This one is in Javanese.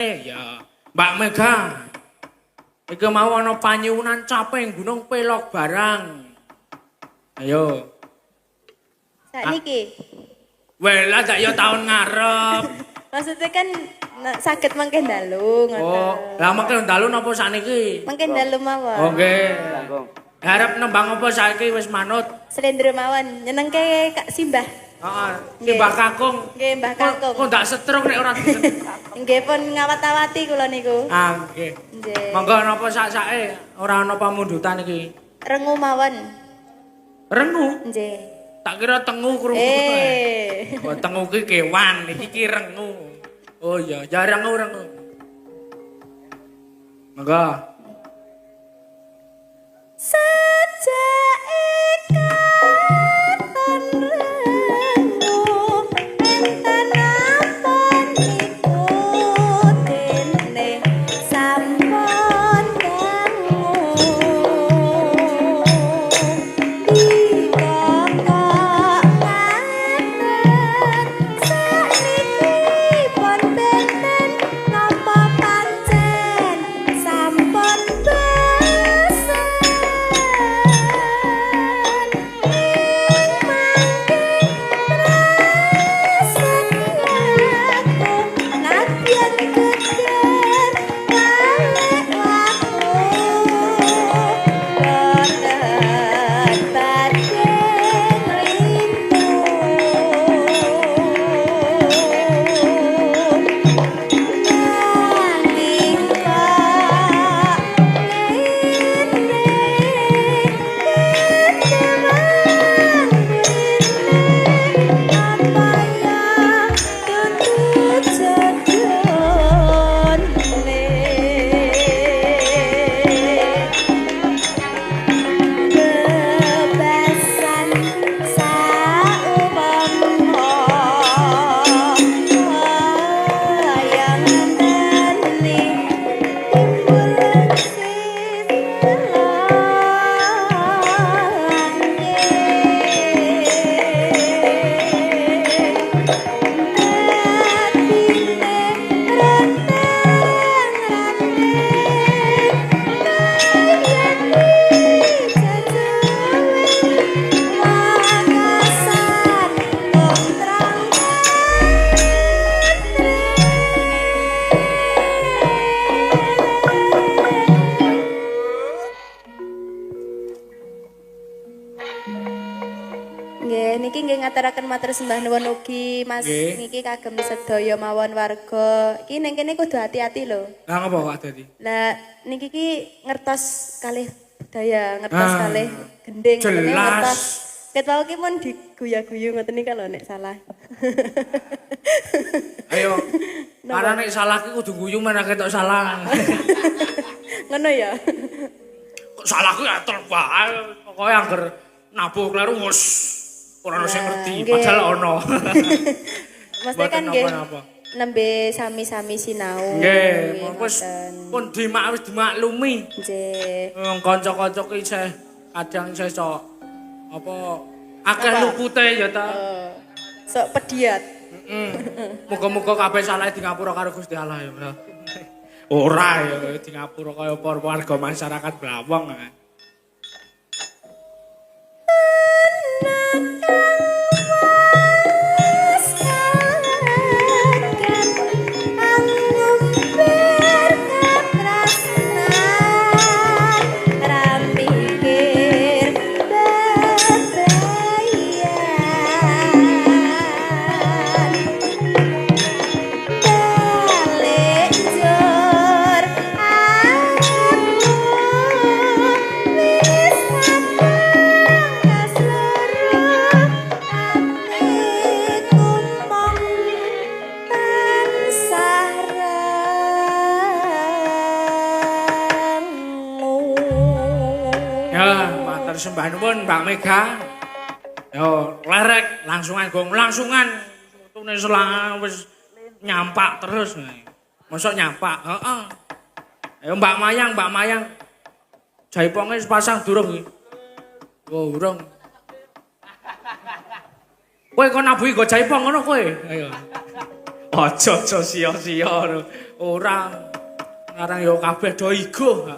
Ya, Mbak Mega. Iki mau ana panyuwunan caping Gunung Pelok barang. Ayo. Sakniki. Weh, lah dak ya tahun ngarep. Maksudnya kan saged mangke dalu ngoten. Oh, lah mangke dalu napa sakniki? Mangke dalu mawon. Oh, nggih. Harap nembang apa saiki wis manut? Slendro mawon. Nyenengke Kak Simbah. Heeh. Mbah Kakung. Nggih, Mbah Kakung. Kok ndak setruk nek ora diseneng. Nggih pun ngawat-awati kula niku. Ah, nggih. Nggih. Monggo napa sak-sake ora ana pamundutan iki. Rengu mawon. Rengu? Nggih. Tak kira tengu krungu. Oh, tengu ki kewan, iki rengu. Oh iya, ya rengu. Monggo. Sejak ikatan rengu enten apa niku dene sampun dangu dikokok ngaten sakniki pun benten napa pancen sampun besen niki nggih ngaturaken matur sembah nuwun ugi Mas niki kagem sedaya mawon warga. Iki ning kene kudu hati-hati lho. Lah ngapa kok dadi? Lah niki ki ngertos kalih budaya, ngertos kalih gending, ngertos. Ket wau ki mun diguya-guyu ngoten iki kalau nek salah. Ayo. Ara nek salah ki kudu guyu meneh ketok salah. Ngono ya. Kok salah ku ya terbae. Pokoke angger nabuh kleru wis ora ono sing ngerti, padahal ono. Mesti kan nggih nembe sami-sami sinau. Nggih, wis pun wis dimaklumi. Nggih. Kanca-kanca ki isih kadang isih sok apa akeh lupute ya ta. Sok pediat. Muga-muga kabeh salah di ngapura karo Gusti Allah ya. Ora ya di ngapura kaya warga masyarakat Blawong. Sembah nuwun Mbak Mega. Yo, lerek langsungan gong langsungan. Tune selang wis nyampak terus. Mosok nyampak, heeh. Ayo Mbak Mayang. Jaiponge sepasang durung iki. Oh, urung. Kowe kon nabuhi go jaipong ngono kowe. Ayo. Aja sia-sia. Ora. Sekarang yo kabeh do igo.